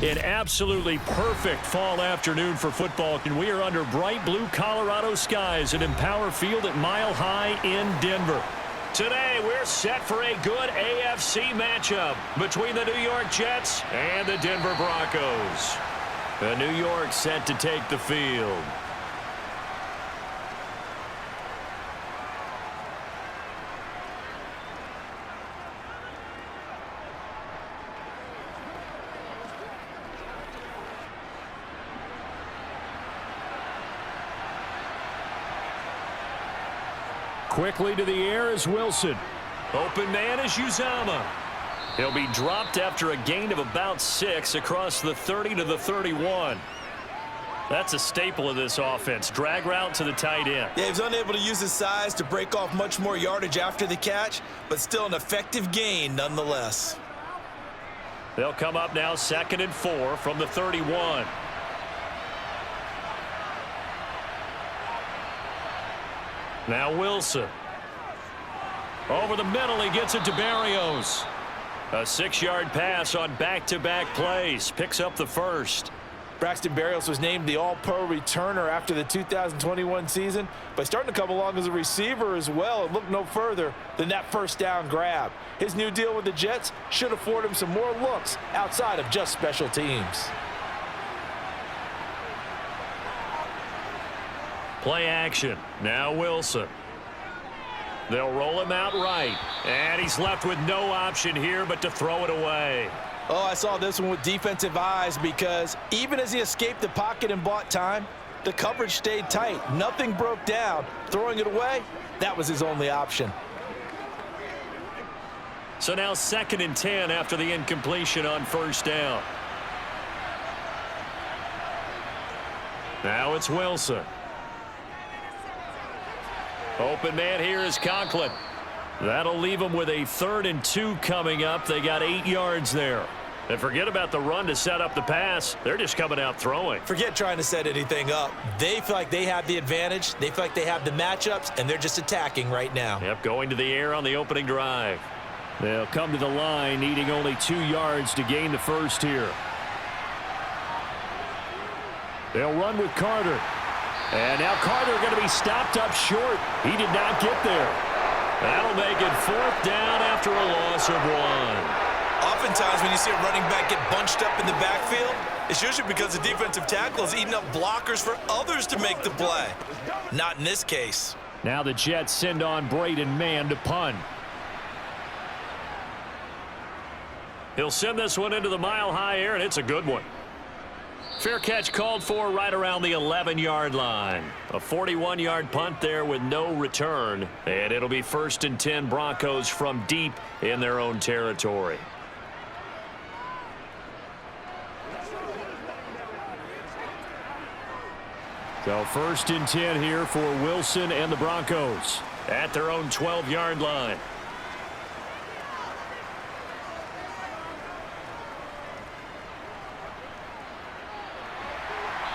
An absolutely perfect fall afternoon for football, and we are under bright blue Colorado skies at Empower Field at Mile High in Denver. Today, we're set for a good AFC matchup between the New York Jets and the Denver Broncos. The New York set to take the field. Quickly to the air is Wilson. Open man is Uzomah. He'll be dropped after a gain of about 6 across the 30 to the 31. That's a staple of this offense. Drag route to the tight end. Yeah, he was unable to use his size to break off much more yardage after the catch, but still an effective gain nonetheless. They'll come up now 2nd and 4 from the 31. Now Wilson. Over the middle, he gets it to Berrios. A 6-yard pass on back-to-back plays. Picks up the first. Braxton Berrios was named the All-Pro returner after the 2021 season, but starting to come along as a receiver as well and look no further than that first down grab. His new deal with the Jets should afford him some more looks outside of just special teams. Play action. Now Wilson. They'll roll him out right. And he's left with no option here but to throw it away. Oh, I saw this one with defensive eyes because even as he escaped the pocket and bought time, the coverage stayed tight. Nothing broke down. Throwing it away, that was his only option. So now 2nd and 10 after the incompletion on first down. Now it's Wilson. Open man here is Conklin. That'll leave them with a 3rd and 2 coming up. They got 8 yards there. And forget about the run to set up the pass. They're just coming out throwing. Forget trying to set anything up. They feel like they have the advantage. They feel like they have the matchups, and they're just attacking right now. Yep, going to the air on the opening drive. They'll come to the line, needing only 2 yards to gain the first here. They'll run with Carter. And now Carter going to be stopped up short. He did not get there. That'll make it 4th down after a loss of 1. Oftentimes when you see a running back get bunched up in the backfield, it's usually because the defensive tackle is eating up blockers for others to make the play. Not in this case. Now the Jets send on Braden Mann to punt. He'll send this one into the mile-high air, and it's a good one. Fair catch called for right around the 11-yard line. A 41-yard punt there with no return. And it'll be 1st and 10 Broncos from deep in their own territory. So 1st and 10 here for Wilson and the Broncos at their own 12-yard line.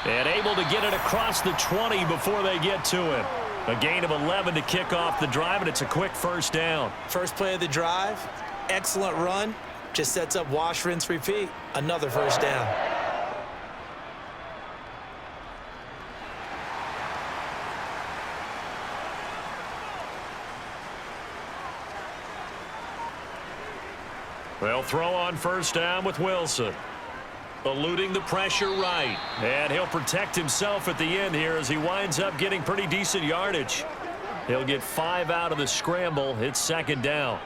And able to get it across the 20 before they get to him. A gain of 11 to kick off the drive, and it's a quick first down. First play of the drive, excellent run. Just sets up wash, rinse, repeat. Another first down. They'll throw on first down with Wilson. Eluding the pressure right. And he'll protect himself at the end here as he winds up getting pretty decent yardage. He'll get 5 out of the scramble. It's 2nd down.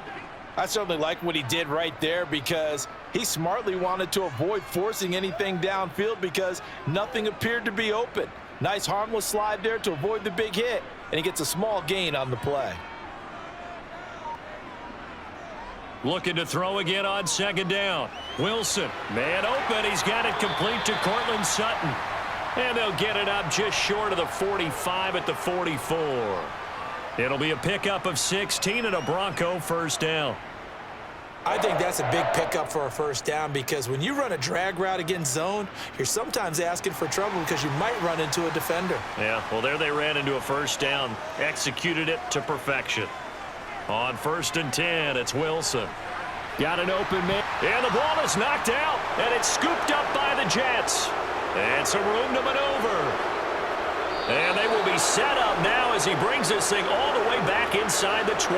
I certainly like what he did right there because he smartly wanted to avoid forcing anything downfield because nothing appeared to be open. Nice harmless slide there to avoid the big hit, and he gets a small gain on the play. Looking to throw again on 2nd down. Wilson, man open. He's got it complete to Cortland Sutton. And they'll get it up just short of the 45 at the 44. It'll be a pickup of 16 and a Bronco first down. I think that's a big pickup for a first down because when you run a drag route against zone, you're sometimes asking for trouble because you might run into a defender. Yeah, well, there they ran into a first down. Executed it to perfection. On 1st and 10, it's Wilson. Got an open man. And the ball is knocked out. And it's scooped up by the Jets. And some room to maneuver. And they will be set up now as he brings this thing all the way back inside the 20.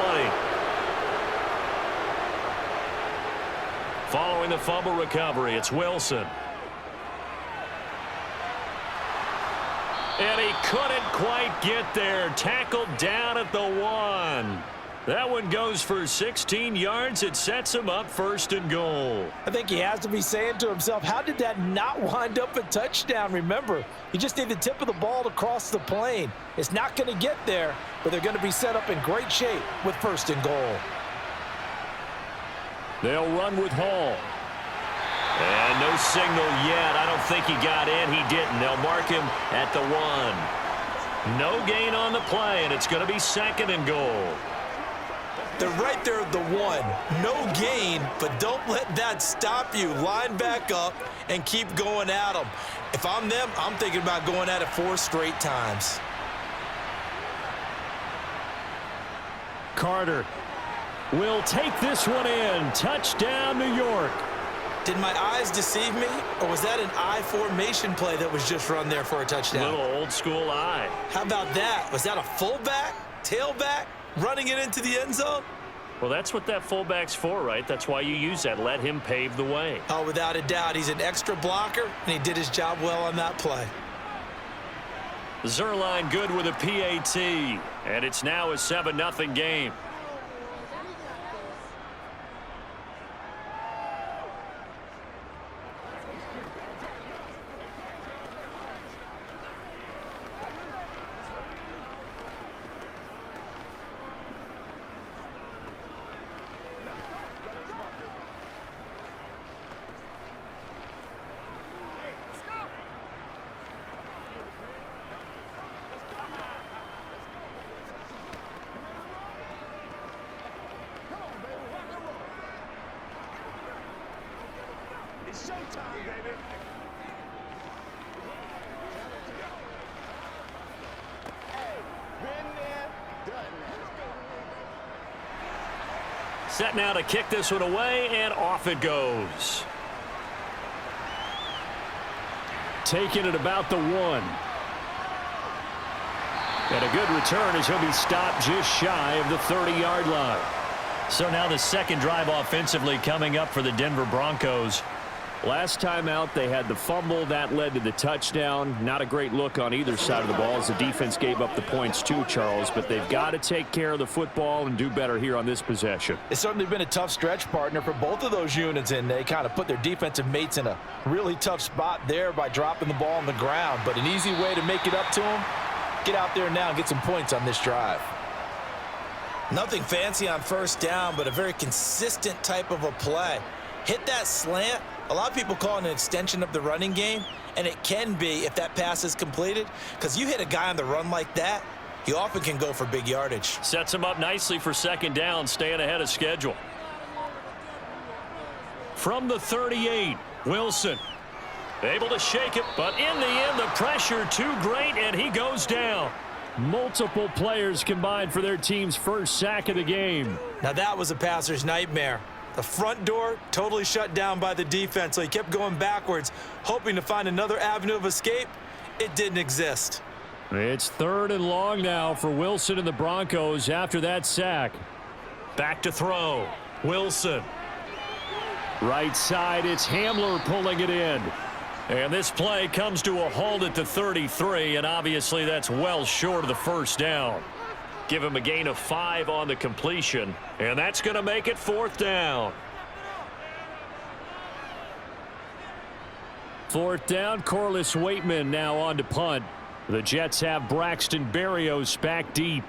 Following the fumble recovery, it's Wilson. And he couldn't quite get there. Tackled down at the 1. That one goes for 16 yards. It sets him up 1st and goal. I think he has to be saying to himself, how did that not wind up a touchdown? Remember, you just need the tip of the ball to cross the plane. It's not going to get there, but they're going to be set up in great shape with 1st and goal. They'll run with Hall. And no signal yet. I don't think he got in. He didn't. They'll mark him at the 1. No gain on the play, and it's going to be 2nd and goal. They're right there at the 1. No gain, but don't let that stop you. Line back up and keep going at them. If I'm them, I'm thinking about going at it 4 straight times. Carter will take this one in. Touchdown, New York. Did my eyes deceive me, or was that an I formation play that was just run there for a touchdown? Little old school eye. How about that? Was that a fullback, tailback, running it into the end zone? Well, that's what that fullback's for, right? That's why you use that. Let him pave the way. Oh, without a doubt. He's an extra blocker, and he did his job well on that play. Zerline good with a PAT, and it's now a 7-0 game. Set now to kick this one away, and off it goes. Taking it about the 1. And a good return as he'll be stopped just shy of the 30-yard line. So now the second drive offensively coming up for the Denver Broncos. Last time out, they had the fumble. That led to the touchdown. Not a great look on either side of the ball as the defense gave up the points too, Charles. But they've got to take care of the football and do better here on this possession. It's certainly been a tough stretch, partner, for both of those units, and they kind of put their defensive mates in a really tough spot there by dropping the ball on the ground. But an easy way to make it up to them, get out there now and get some points on this drive. Nothing fancy on 1st down, but a very consistent type of a play. Hit that slant. A lot of people call it an extension of the running game, and it can be if that pass is completed, because you hit a guy on the run like that, he often can go for big yardage. Sets him up nicely for 2nd down, staying ahead of schedule. From the 38, Wilson. Able to shake it, but in the end, the pressure too great, and he goes down. Multiple players combined for their team's first sack of the game. Now that was a passer's nightmare. The front door totally shut down by the defense, so he kept going backwards, hoping to find another avenue of escape. It didn't exist. It's 3rd and long now for Wilson and the Broncos after that sack. Back to throw. Wilson. Right side, it's Hamler pulling it in. And this play comes to a halt at the 33, and obviously that's well short of the 1st down. Give him a gain of 5 on the completion, and that's going to make it 4th down. 4th down, Corliss Waitman now on to punt. The Jets have Braxton Berrios back deep.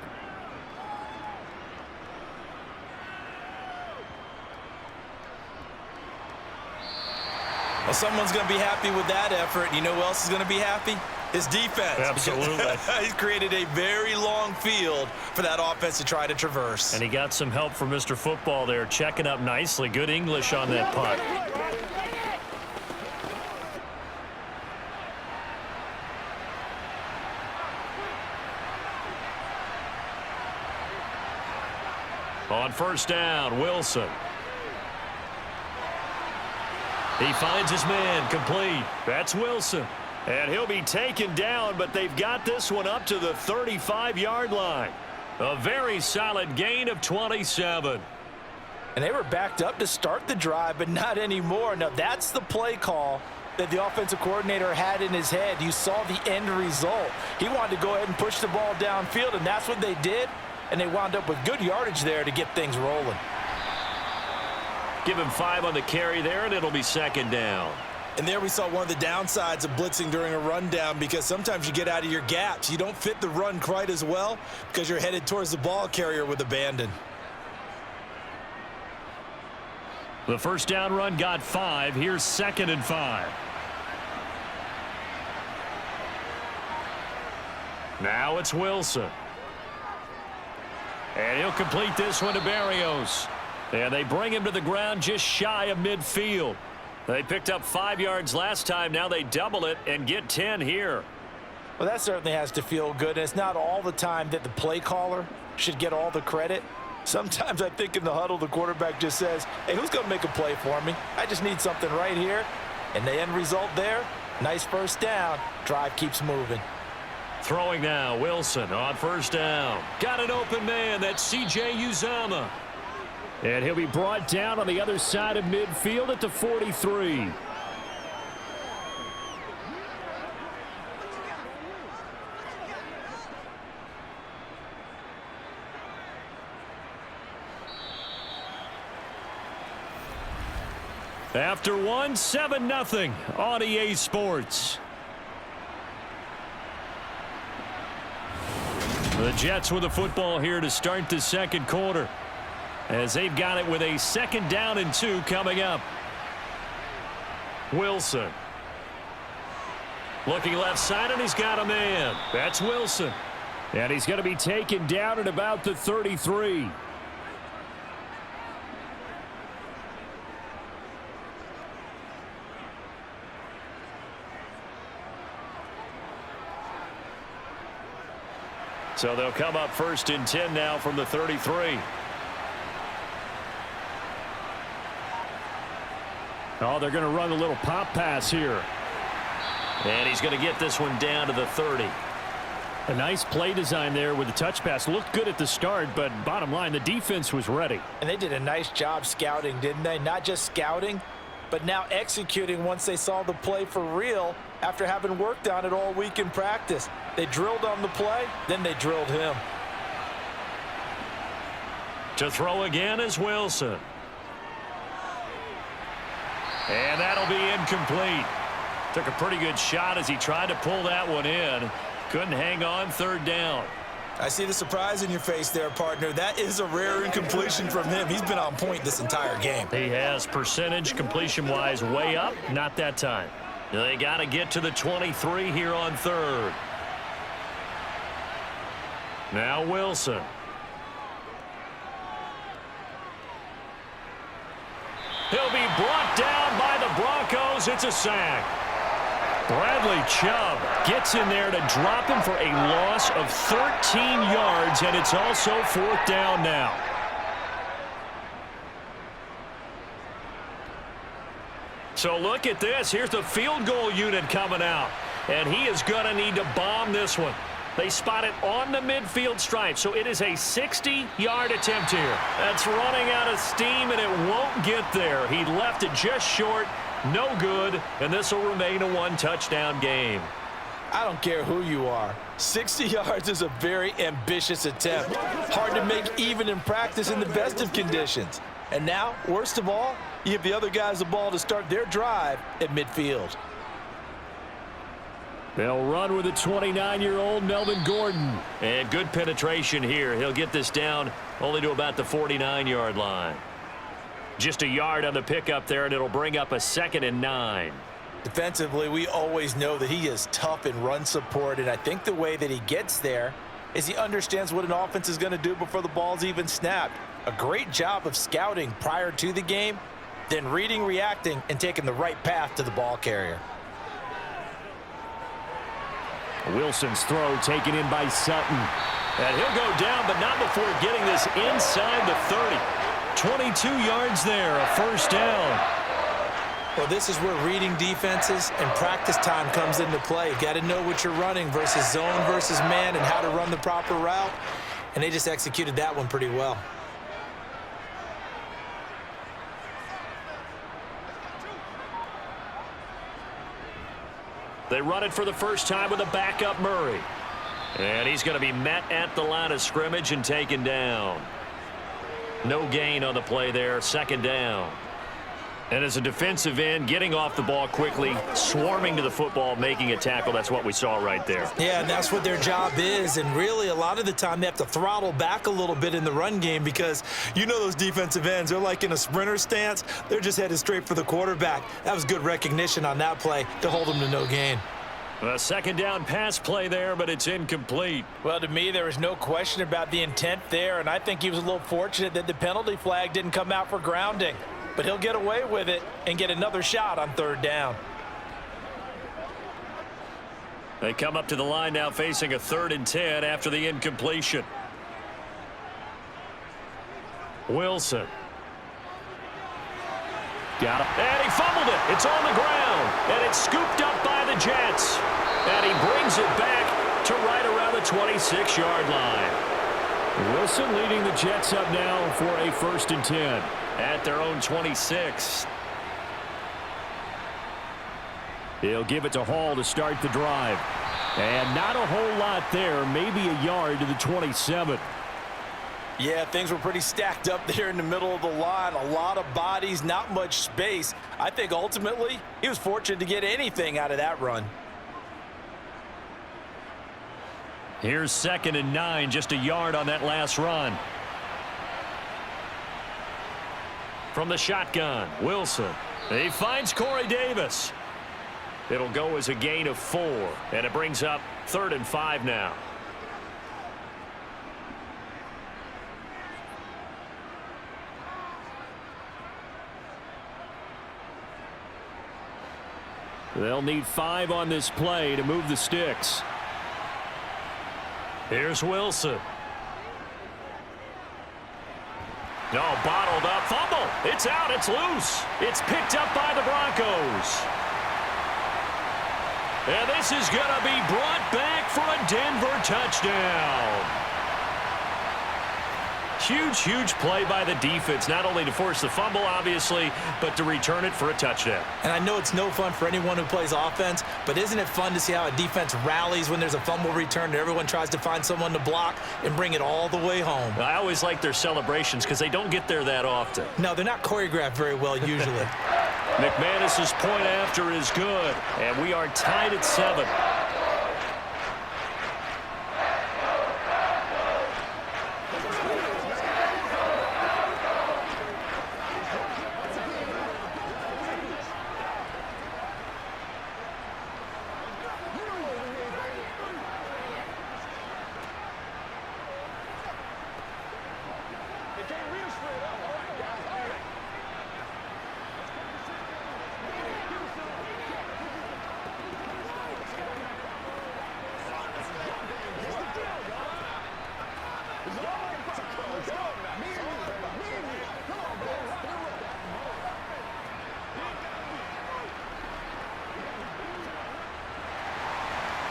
Well, someone's going to be happy with that effort. You know who else is going to be happy? His defense. Absolutely. He's created a very long field for that offense to try to traverse. And he got some help from Mr. Football there, checking up nicely. Good English on that punt. On 1st down, Wilson. He finds his man, complete. That's Wilson. And he'll be taken down, but they've got this one up to the 35-yard line. A very solid gain of 27. And they were backed up to start the drive, but not anymore. Now, that's the play call that the offensive coordinator had in his head. You saw the end result. He wanted to go ahead and push the ball downfield, and that's what they did. And they wound up with good yardage there to get things rolling. Give him 5 on the carry there, and it'll be second down. And there we saw one of the downsides of blitzing during a rundown, because sometimes you get out of your gaps. You don't fit the run quite as well because you're headed towards the ball carrier with abandon. The first down run got 5. Here's 2nd and 5. Now it's Wilson. And he'll complete this one to Berrios. And they bring him to the ground just shy of midfield. They picked up 5 yards last time. Now they double it and get 10 here. Well, that certainly has to feel good. And it's not all the time that the play caller should get all the credit. Sometimes I think in the huddle, the quarterback just says, hey, who's going to make a play for me? I just need something right here. And the end result there, nice first down. Drive keeps moving. Throwing now, Wilson on first down. Got an open man. That's C.J. Uzomah. And he'll be brought down on the other side of midfield at the 43. After one, 7-0 on EA Sports. The Jets with the football here to start the second quarter, as they've got it with a 2nd down and 2 coming up. Wilson. Looking left side, and he's got a man. That's Wilson. And he's going to be taken down at about the 33. So they'll come up 1st and 10 now from the 33. Oh, they're going to run a little pop pass here. And he's going to get this one down to the 30. A nice play design there with the touch pass. Looked good at the start, but bottom line, the defense was ready. And they did a nice job scouting, didn't they? Not just scouting, but now executing once they saw the play for real after having worked on it all week in practice. They drilled on the play, then they drilled him. To throw again is Wilson. And that'll be incomplete. Took a pretty good shot as he tried to pull that one in. Couldn't hang on, 3rd down. I see the surprise in your face there, partner. That is a rare incompletion from him. He's been on point this entire game. He has percentage completion-wise way up. Not that time. They got to get to the 23 here on 3rd. Now Wilson. He'll be brought down by the Broncos. It's a sack. Bradley Chubb gets in there to drop him for a loss of 13 yards, and it's also 4th down now. So look at this. Here's the field goal unit coming out, and he is going to need to bomb this one. They spot it on the midfield stripe, so it is a 60-yard attempt here. That's running out of steam, and it won't get there. He left it just short, no good, and this will remain a 1-touchdown game. I don't care who you are. 60 yards is a very ambitious attempt. Hard to make even in practice in the best of conditions. And now, worst of all, you give the other guys the ball to start their drive at midfield. They'll run with the 29-year-old Melvin Gordon. And good penetration here. He'll get this down only to about the 49-yard line. Just a yard on the pickup there, and it'll bring up a 2nd and 9. Defensively, we always know that he is tough in run support, and I think the way that he gets there is he understands what an offense is going to do before the ball's even snapped. A great job of scouting prior to the game, then reading, reacting, and taking the right path to the ball carrier. Wilson's throw taken in by Sutton. And he'll go down, but not before getting this inside the 30. 22 yards there, a 1st down. Well, this is where reading defenses and practice time comes into play. Got to know what you're running versus zone versus man and how to run the proper route. And they just executed that one pretty well. They run it for the first time with a backup Murray. And he's going to be met at the line of scrimmage and taken down. No gain on the play there, second down. And as a defensive end, getting off the ball quickly, swarming to the football, making a tackle, that's what we saw right there. Yeah, and that's what their job is. And really, a lot of the time, they have to throttle back a little bit in the run game because you know those defensive ends, they're like in a sprinter stance. They're just headed straight for the quarterback. That was good recognition on that play to hold them to no gain. A second down pass play there, but it's incomplete. Well, to me, there was no question about the intent there, and I think he was a little fortunate that the penalty flag didn't come out for grounding. But he'll get away with it and get another shot on third down. They come up to the line now facing a 3rd and 10 after the incompletion. Wilson. Got it. And he fumbled it. It's on the ground. And it's scooped up by the Jets. And he brings it back to right around the 26-yard line. Wilson leading the Jets up now for a 1st and 10 at their own 26. He'll give it to Hall to start the drive. And not a whole lot there, maybe a yard to the 27. Yeah, things were pretty stacked up there in the middle of the line. A lot of bodies, not much space. I think ultimately he was fortunate to get anything out of that run. Here's 2nd and 9, just a yard on that last run. From the shotgun, Wilson. He finds Corey Davis. It'll go as a gain of 4, and it brings up 3rd and 5 now. They'll need 5 on this play to move the sticks. Here's Wilson. No, bottled up. Fumble. It's out. It's loose. It's picked up by the Broncos. And this is going to be brought back for a Denver touchdown. Huge, huge play by the defense, not only to force the fumble, obviously, but to return it for a touchdown. And I know it's no fun for anyone who plays offense, but isn't it fun to see how a defense rallies when there's a fumble return and everyone tries to find someone to block and bring it all the way home? I always like their celebrations because they don't get there that often. No, they're not choreographed very well usually. McManus's point after is good, and we are tied at 7.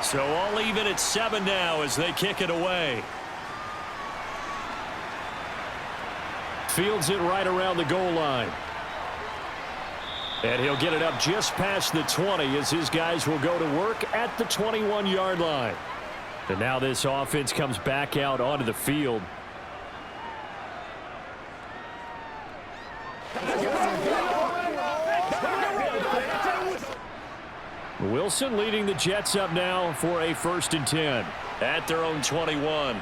So all even at 7 now as they kick it away. Fields it right around the goal line. And he'll get it up just past the 20 as his guys will go to work at the 21-yard line. And now this offense comes back out onto the field. Wilson leading the Jets up now for a 1st and 10 at their own 21.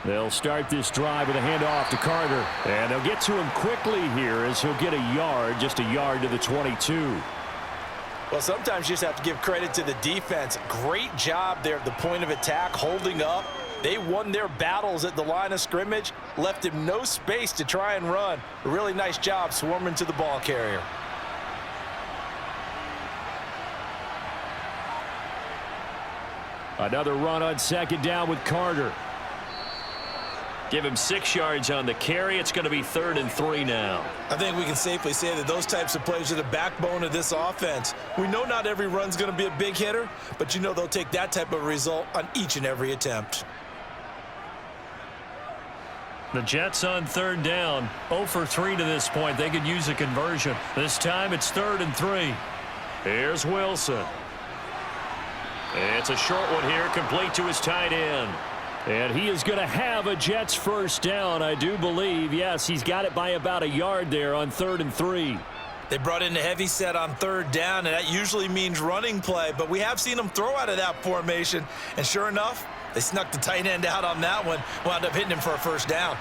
They'll start this drive with a handoff to Carter. And they'll get to him quickly here as he'll get a yard, just a yard to the 22. Well, sometimes you just have to give credit to the defense. Great job there at the point of attack, holding up. They won their battles at the line of scrimmage, left him no space to try and run. A really nice job swarming to the ball carrier. Another run on 2nd down with Carter. Give him 6 yards on the carry. It's going to be 3rd and 3 now. I think we can safely say that those types of plays are the backbone of this offense. We know not every run's going to be a big hitter, but you know they'll take that type of result on each and every attempt. The Jets on 3rd down. 0 for 3 to this point. They could use a conversion. This time it's 3rd and 3. Here's Wilson. It's a short one here, complete to his tight end. And he is going to have a Jets first down, I do believe. Yes, he's got it by about a yard there on 3rd and 3. They brought in a heavy set on 3rd down, and that usually means running play, but we have seen them throw out of that formation. And sure enough, they snuck the tight end out on that one, wound up hitting him for a first down.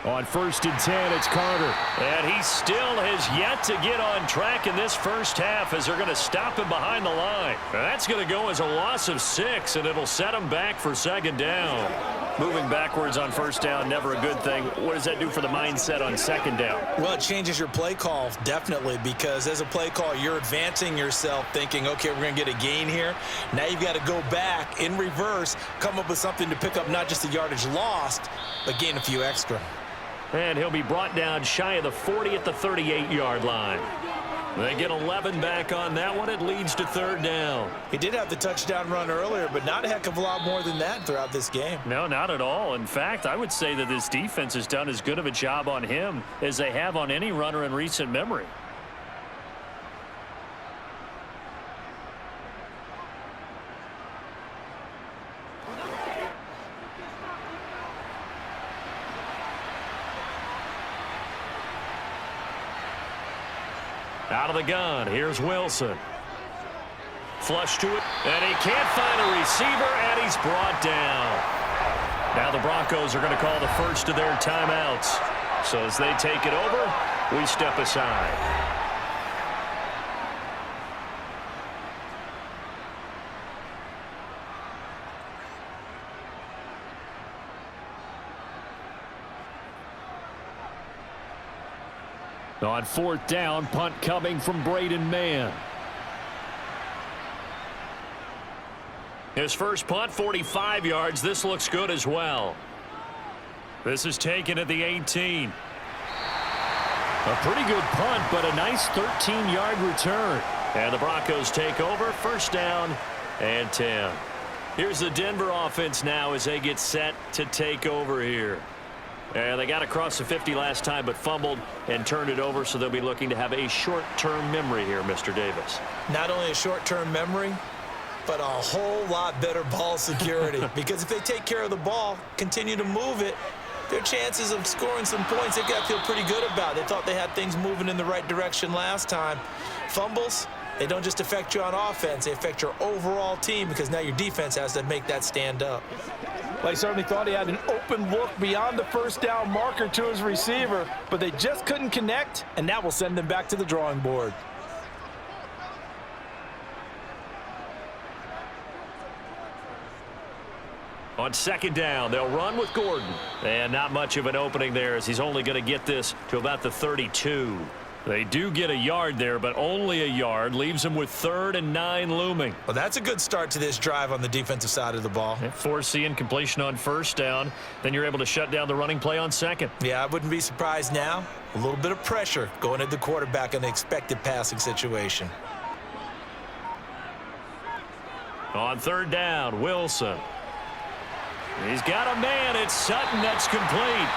On 1st and 10, it's Carter. And he still has yet to get on track in this first half as they're going to stop him behind the line. That's going to go as a loss of 6, and it'll set him back for 2nd down. Moving backwards on 1st down, never a good thing. What does that do for the mindset on 2nd down? Well, it changes your play call, definitely, because as a play call, you're advancing yourself thinking, okay, we're going to get a gain here. Now you've got to go back in reverse, come up with something to pick up not just the yardage lost, but gain a few extra. And he'll be brought down shy of the 40 at the 38-yard line. They get 11 back on that one. It leads to 3rd down. He did have the touchdown run earlier, but not a heck of a lot more than that throughout this game. No, not at all. In fact, I would say that this defense has done as good of a job on him as they have on any runner in recent memory. Out of the gun, here's Wilson. Flush to it, and he can't find a receiver, and he's brought down. Now the Broncos are going to call the first of their timeouts. So as they take it over, we step aside. On 4th down, punt coming from Braden Mann. His first punt, 45 yards. This looks good as well. This is taken at the 18. A pretty good punt, but a nice 13-yard return. And the Broncos take over, 1st down and 10. Here's the Denver offense now as they get set to take over here. And they got across the 50 last time, but fumbled and turned it over, so they'll be looking to have a short-term memory here, Mr. Davis. Not only a short-term memory, but a whole lot better ball security. Because if they take care of the ball, continue to move it, their chances of scoring some points, they've got to feel pretty good about. They thought they had things moving in the right direction last time. Fumbles, they don't just affect you on offense, they affect your overall team, because now your defense has to make that stand up. They certainly thought he had an open look beyond the 1st down marker to his receiver, but they just couldn't connect, and that will send them back to the drawing board. On 2nd down, they'll run with Gordon. And not much of an opening there as he's only going to get this to about the 32. They do get a yard there, but only a yard. Leaves them with 3rd and 9 looming. Well, that's a good start to this drive on the defensive side of the ball. Force incompletion on 1st down. Then you're able to shut down the running play on 2nd. Yeah, I wouldn't be surprised now. A little bit of pressure going at the quarterback in an expected passing situation. On 3rd down, Wilson. He's got a man. It's Sutton. That's complete.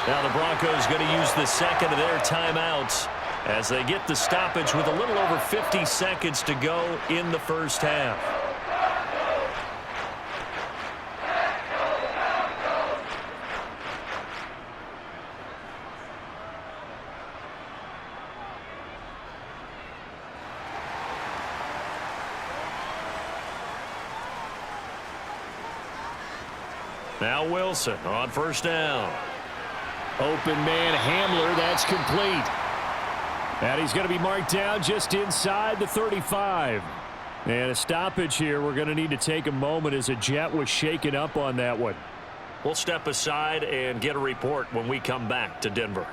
Now the Broncos going to use the 2nd of their timeouts as they get the stoppage with a little over 50 seconds to go in the first half. Now Wilson on 1st down. Open man Hamler, that's complete. And he's going to be marked down just inside the 35. And a stoppage here. We're going to need to take a moment as a Jet was shaken up on that one. We'll step aside and get a report when we come back to Denver.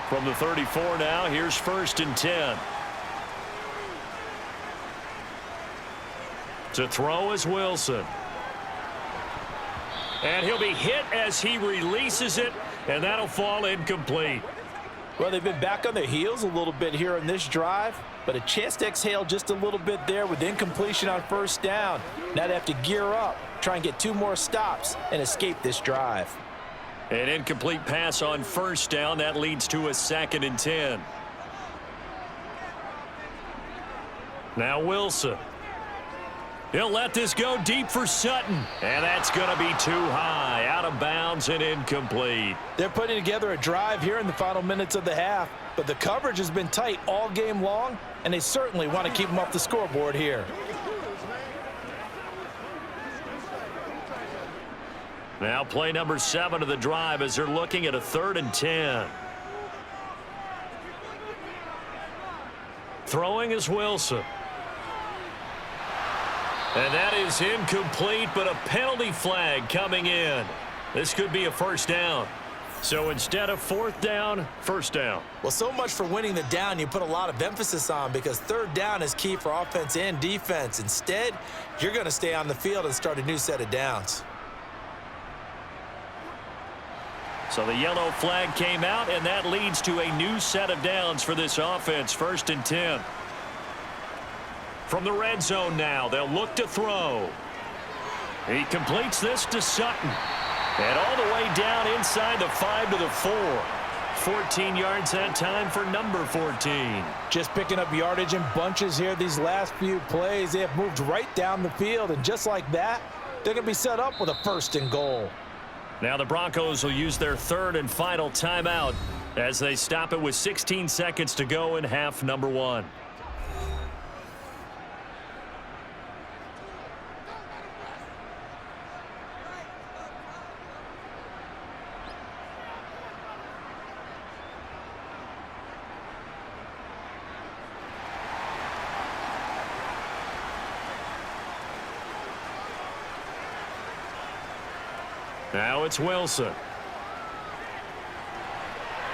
From the 34 now, here's 1st and 10. To throw is Wilson. And he'll be hit as he releases it, and that'll fall incomplete. Well, they've been back on their heels a little bit here in this drive, but a chance to exhale just a little bit there with incompletion on 1st down. Now they have to gear up, try and get 2 more stops, and escape this drive. An incomplete pass on 1st down. That leads to a 2nd and 10. Now Wilson. He'll let this go deep for Sutton. And that's going to be too high. Out of bounds and incomplete. They're putting together a drive here in the final minutes of the half, but the coverage has been tight all game long, and they certainly want to keep them off the scoreboard here. Now play number 7 of the drive as they're looking at a 3rd and 10. Throwing is Wilson. And that is incomplete, but a penalty flag coming in. This could be a 1st down. So instead of 4th down, 1st down. Well, so much for winning the down you put a lot of emphasis on, because 3rd down is key for offense and defense. Instead, you're going to stay on the field and start a new set of downs. So the yellow flag came out, and that leads to a new set of downs for this offense. 1st and 10. From the red zone now, they'll look to throw. He completes this to Sutton. And all the way down inside the 5 to the 4. 14 yards that time for number 14. Just picking up yardage in bunches here these last few plays. They have moved right down the field, and just like that, they're going to be set up with a 1st and goal. Now the Broncos will use their 3rd and final timeout as they stop it with 16 seconds to go in half number 1. Now it's Wilson.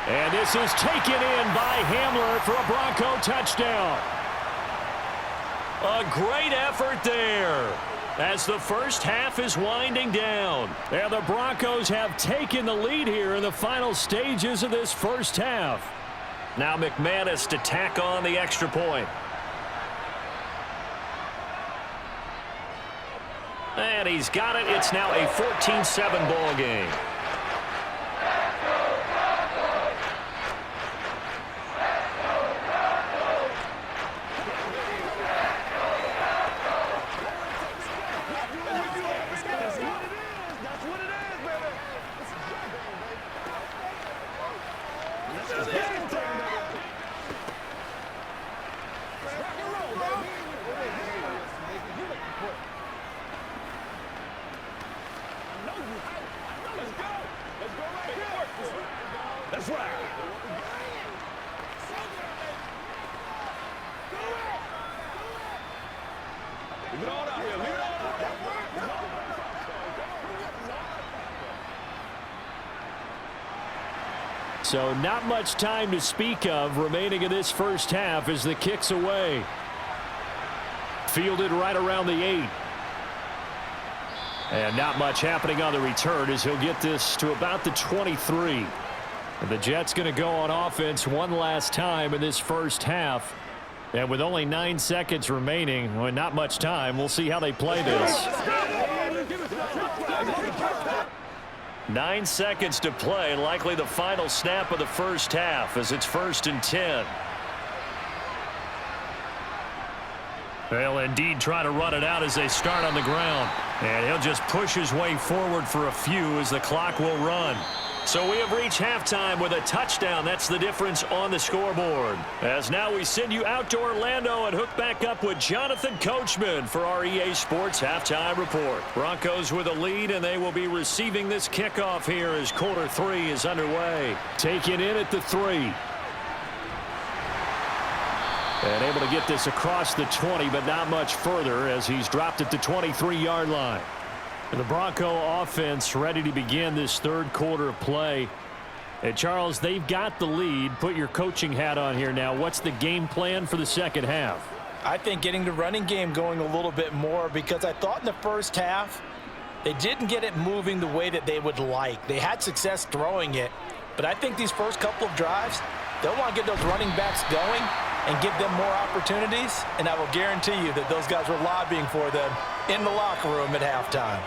And this is taken in by Hamler for a Bronco touchdown. A great effort there as the first half is winding down. And the Broncos have taken the lead here in the final stages of this first half. Now McManus to tack on the extra point. And he's got it. It's now a 14-7 ball game. So not much time to speak of remaining in this first half as the kick's away. Fielded right around the 8. And not much happening on the return as he'll get this to about the 23. And the Jets going to go on offense one last time in this first half. And with only 9 seconds remaining, well, not much time, we'll see how they play this. 9 seconds to play, likely the final snap of the first half as it's 1st and 10. They'll indeed try to run it out as they start on the ground. And he'll just push his way forward for a few as the clock will run. So we have reached halftime with a touchdown. That's the difference on the scoreboard. As now we send you out to Orlando and hook back up with Jonathan Coachman for our EA Sports Halftime Report. Broncos with a lead, and they will be receiving this kickoff here as quarter 3 is underway. Taken in at the 3. And able to get this across the 20, but not much further as he's dropped at the 23-yard line. And the Bronco offense ready to begin this third quarter of play. And Charles, they've got the lead. Put your coaching hat on here now. What's the game plan for the second half? I think getting the running game going a little bit more, because I thought in the first half they didn't get it moving the way that they would like. They had success throwing it, but I think these first couple of drives, they'll want to get those running backs going and give them more opportunities, and I will guarantee you that those guys were lobbying for them in the locker room at halftime.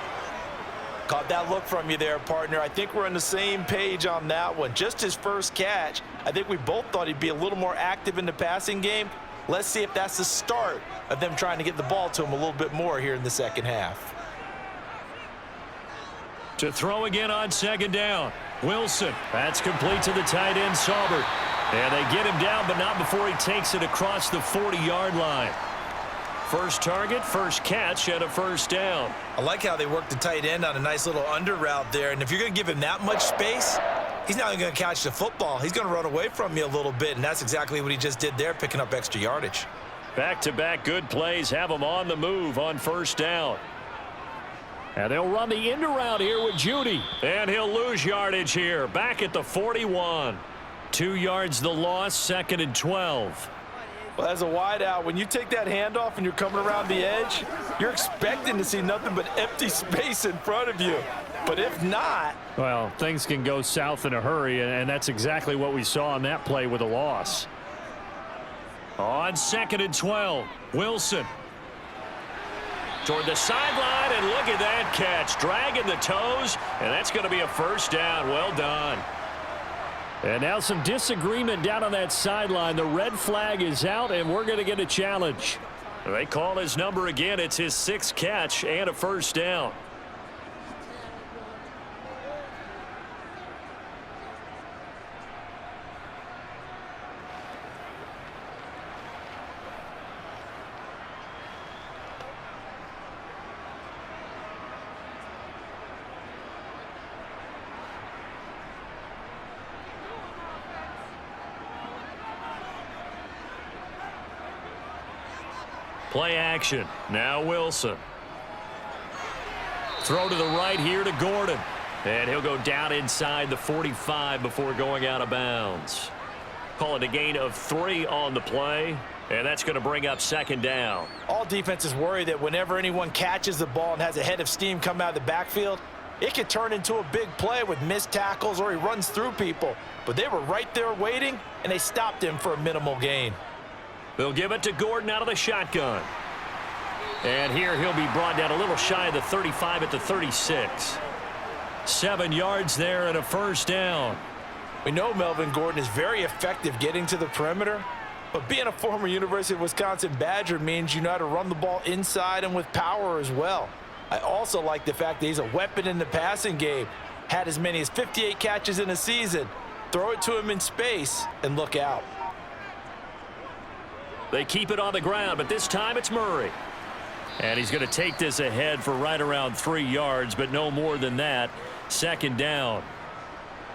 Caught that look from you there, partner. I think we're on the same page on that one. Just his first catch, I think we both thought he'd be a little more active in the passing game. Let's see if that's the start of them trying to get the ball to him a little bit more here in the second half. To throw again on second down. Wilson. That's complete to the tight end, Saubert. And they get him down, but not before he takes it across the 40-yard line. First target, first catch, and a first down. I like how they work the tight end on a nice little under route there. And if you're going to give him that much space, he's not even going to catch the football. He's going to run away from you a little bit, and that's exactly what he just did there, picking up extra yardage. Back-to-back good plays have him on the move on first down. And they'll run the end around here with Judy. And he'll lose yardage here. Back at the 41. 2 yards the loss, 2nd and 12. Well, as a wideout, when you take that handoff and you're coming around the edge, you're expecting to see nothing but empty space in front of you. But if not... Well, things can go south in a hurry, and that's exactly what we saw on that play with a loss. On 2nd and 12, Wilson. Toward the sideline, and look at that catch. Dragging the toes, and that's going to be a first down. Well done. And now some disagreement down on that sideline. The red flag is out, and we're going to get a challenge. They call his number again. It's his 6th catch and a first down. Play action. Now Wilson. Throw to the right here to Gordon. And he'll go down inside the 45 before going out of bounds. Call it a gain of 3 on the play. And that's going to bring up 2nd down. All defenses worry that whenever anyone catches the ball and has a head of steam come out of the backfield, it could turn into a big play with missed tackles or he runs through people. But they were right there waiting, and they stopped him for a minimal gain. They'll give it to Gordon out of the shotgun. And here he'll be brought down a little shy of the 35 at the 36. 7 yards there and a first down. We know Melvin Gordon is very effective getting to the perimeter, but being a former University of Wisconsin Badger means you know how to run the ball inside and with power as well. I also like the fact that he's a weapon in the passing game. Had as many as 58 catches in a season. Throw it to him in space and look out. They keep it on the ground, but this time it's Murray. And he's going to take this ahead for right around 3 yards, but no more than that. 2nd down.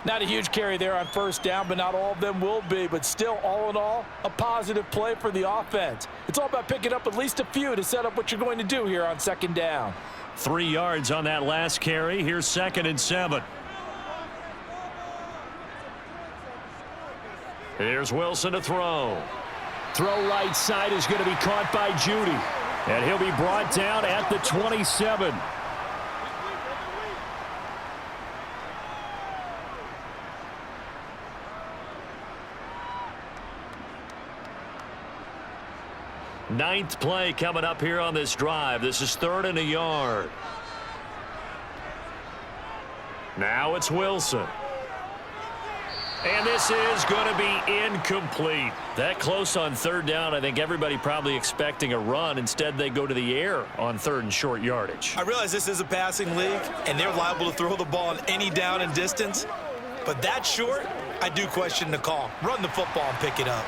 Not a huge carry there on first down, but not all of them will be. But still, all in all, a positive play for the offense. It's all about picking up at least a few to set up what you're going to do here on 2nd down. 3 yards on that last carry. Here's 2nd and 7. Here's Wilson to throw. Throw right side is going to be caught by Judy. And he'll be brought down at the 27. Ninth play coming up here on this drive. This is 3rd and a yard. Now it's Wilson. And this is going to be incomplete. That close on 3rd down, I think everybody probably expecting a run. Instead, they go to the air on 3rd and short yardage. I realize this is a passing league, and they're liable to throw the ball on any down and distance. But that short, I do question the call. Run the football and pick it up.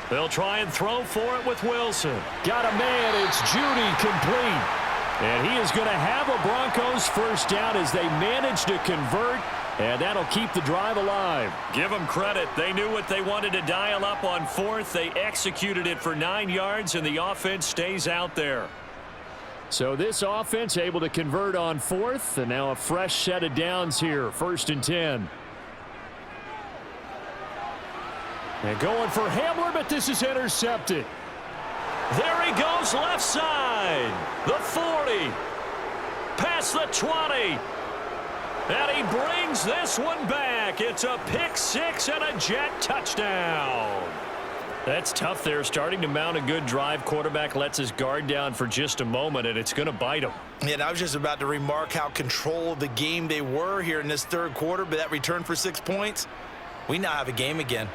They'll try and throw for it with Wilson. Got a man. It's Judy, complete. And he is going to have a Broncos first down as they manage to convert, and that'll keep the drive alive. Give them credit. They knew what they wanted to dial up on 4th. They executed it for 9 yards, and the offense stays out there. So this offense able to convert on fourth, and now a fresh set of downs here, 1st and 10. And going for Hamler, but this is intercepted. There he goes, left side. The 40. Past the 20. And he brings this one back. It's a pick six and a Jet touchdown. That's tough there, starting to mount a good drive. Quarterback lets his guard down for just a moment, and it's going to bite him. Yeah, and I was just about to remark how control of the game they were here in this third quarter, but that return for 6 points, we now have a game again.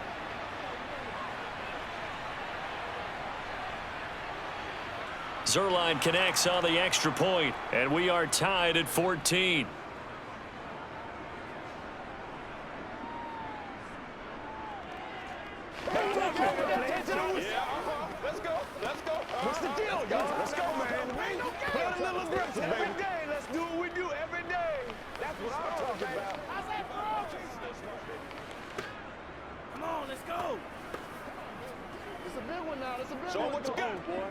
Zuerlein connects on the extra point, and we are tied at 14. Let's go. What's the deal, y'all? Let's go, man. Play a little aggressive, baby. Every day, let's do what we do every day. That's what I'm talking about. Come on, let's go. It's a big one now. It's a big one. Show them what you got, boy.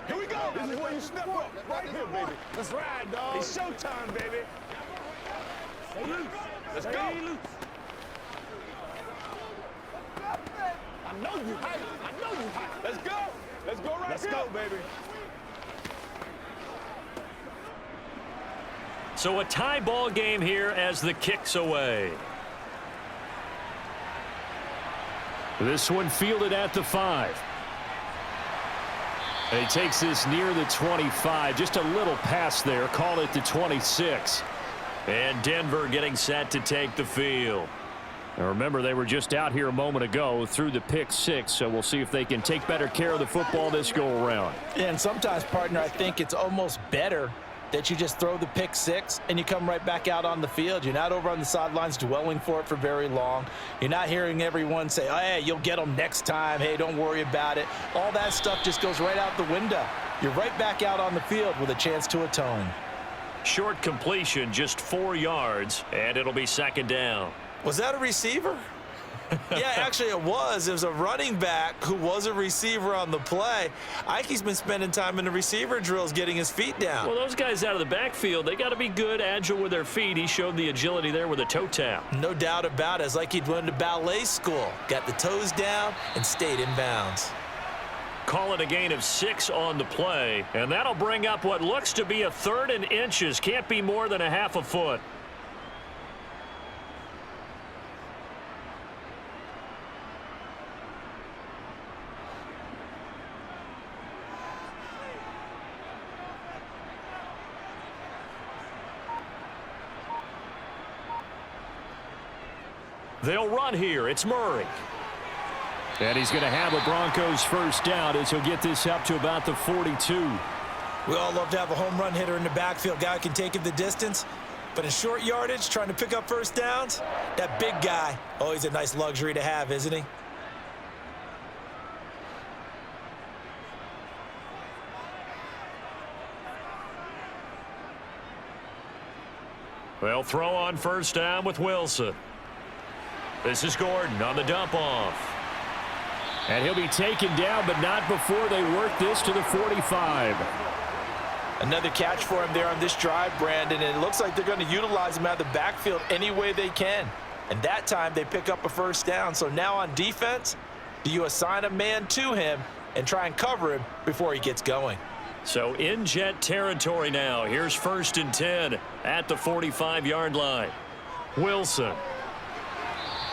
Here we go. This is where you step up. Right here, baby. Let's ride, dog. It's showtime, baby. Stay loose. Let's go. I know you hype. I know you hype. Let's go. Let's go right Let's here. Let's go, baby. So a tie ball game here as the kick's away. This one fielded at the 5. And he takes this near the 25. Just a little pass there. Call it the 26. And Denver getting set to take the field. Now remember, they were just out here a moment ago through the pick 6, so we'll see if they can take better care of the football this go-around. Yeah, and sometimes, partner, I think it's almost better that you just throw the pick 6 and you come right back out on the field. You're not over on the sidelines dwelling for it for very long. You're not hearing everyone say, oh, hey, you'll get them next time. Hey, don't worry about it. All that stuff just goes right out the window. You're right back out on the field with a chance to atone. Short completion, just 4 yards, and it'll be 2nd down. Was that a receiver? Yeah, actually it was. It was a running back who was a receiver on the play. Ike's been spending time in the receiver drills getting his feet down. Well, those guys out of the backfield, they got to be good, agile with their feet. He showed the agility there with a toe tap. No doubt about it. It's like he'd went to ballet school. Got the toes down and stayed in bounds. Call it a gain of 6 on the play, and that'll bring up what looks to be a 3rd and inches. Can't be more than a half a foot. They'll run here. It's Murray. And he's going to have a Broncos first down as he'll get this up to about the 42. We all love to have a home run hitter in the backfield. Guy can take it the distance. But in short yardage, trying to pick up first downs, that big guy, always a nice luxury to have, isn't he? They'll throw on first down with Wilson. This is Gordon on the dump off. And he'll be taken down, but not before they work this to the 45. Another catch for him there on this drive, Brandon, and it looks like they're going to utilize him out of the backfield any way they can. And that time they pick up a first down. So now on defense, do you assign a man to him and try and cover him before he gets going? So in Jet territory now. Here's 1st and 10 at the 45-yard line. Wilson.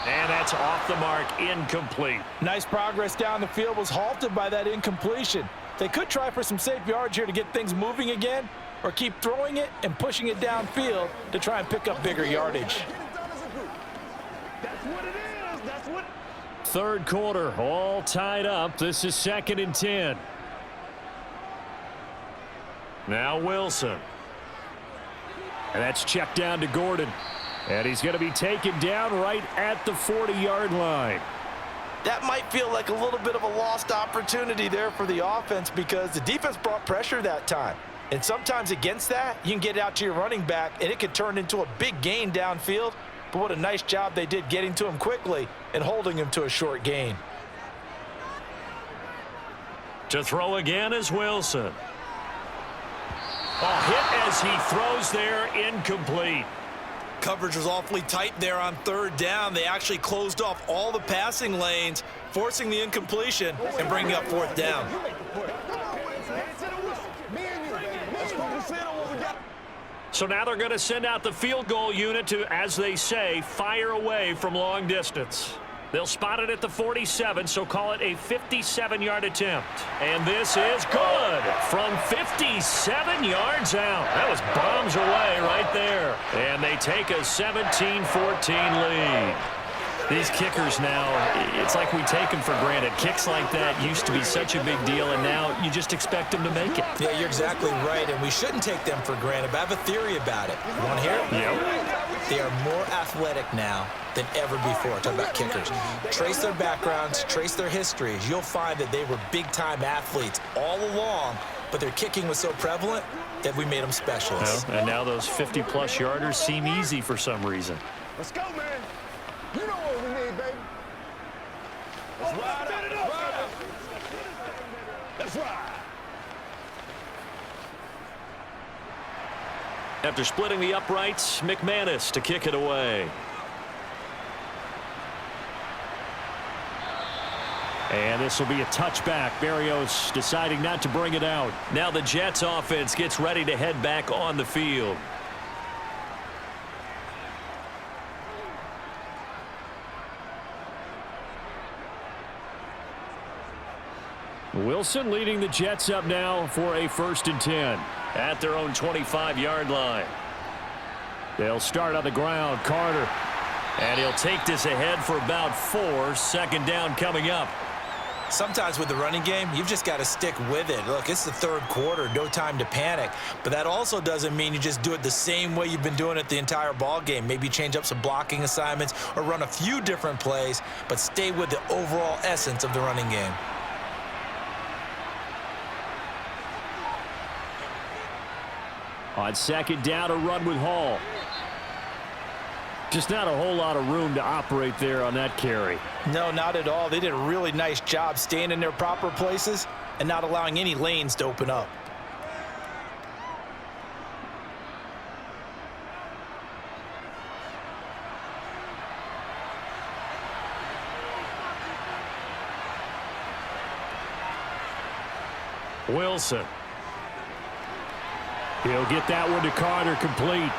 And that's off the mark, incomplete. Nice progress down the field, was halted by that incompletion. They could try for some safe yards here to get things moving again, or keep throwing it and pushing it downfield to try and pick up bigger yardage. That's what it is. That's what. 3rd quarter, all tied up. This is 2nd and 10. Now Wilson. And that's checked down to Gordon. And he's going to be taken down right at the 40-yard line. That might feel like a little bit of a lost opportunity there for the offense because the defense brought pressure that time. And sometimes against that, you can get it out to your running back, and it could turn into a big gain downfield. But what a nice job they did getting to him quickly and holding him to a short gain. To throw again is Wilson. A hit as he throws there, incomplete. Coverage was awfully tight there on third down. They actually closed off all the passing lanes, forcing the incompletion and bringing up fourth down. So now they're going to send out the field goal unit to, as they say, fire away from long distance. They'll spot it at the 47, so call it a 57-yard attempt. And this is good from 57 yards out. That was bombs away right there. And they take a 17-14 lead. These kickers now, it's like we take them for granted. Kicks like that used to be such a big deal, and now you just expect them to make it. Yeah, you're exactly right, and we shouldn't take them for granted, but I have a theory about it. You want to hear it? Yep. They are more athletic now than ever before. Talk about kickers. Trace their backgrounds, trace their histories. You'll find that they were big-time athletes all along, but their kicking was so prevalent that we made them specialists. Well, and now those 50-plus yarders seem easy for some reason. Let's go, man. You know what we need, baby. Let's ride up. Let's ride. After splitting the uprights, McManus to kick it away. And this will be a touchback. Berrios deciding not to bring it out. Now the Jets offense gets ready to head back on the field. Wilson leading the Jets up now for a 1st and 10 at their own 25-yard line. They'll start on the ground. Carter. And he'll take this ahead for about 4. 2nd down coming up. Sometimes with the running game, you've just got to stick with it. Look, it's the 3rd quarter, no time to panic. But that also doesn't mean you just do it the same way you've been doing it the entire ball game. Maybe change up some blocking assignments or run a few different plays, but stay with the overall essence of the running game. On 2nd down, a run with Hall. Just not a whole lot of room to operate there on that carry. No, not at all. They did a really nice job staying in their proper places and not allowing any lanes to open up. Wilson. He'll get that one to Carter, complete.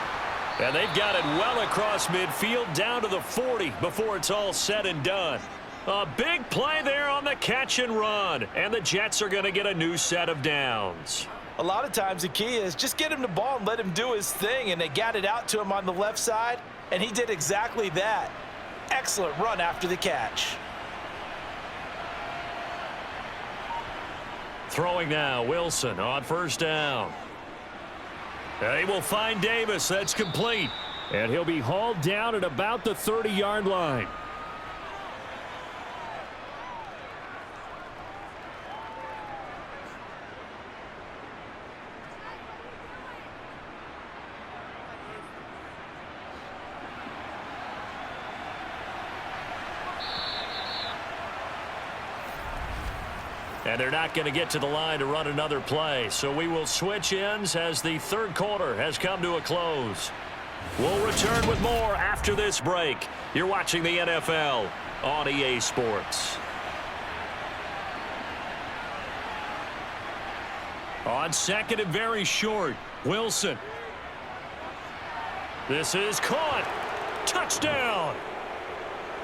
And they've got it well across midfield down to the 40 before it's all said and done. A big play there on the catch and run. And the Jets are going to get a new set of downs. A lot of times the key is just get him the ball and let him do his thing, and they got it out to him on the left side, and he did exactly that. Excellent run after the catch. Throwing now, Wilson on 1st down. They will find Davis. That's complete. And he'll be hauled down at about the 30-yard line. And they're not going to get to the line to run another play. So we will switch ends as the 3rd quarter has come to a close. We'll return with more after this break. You're watching the NFL on EA Sports. On 2nd and very short, Wilson. This is caught. Touchdown.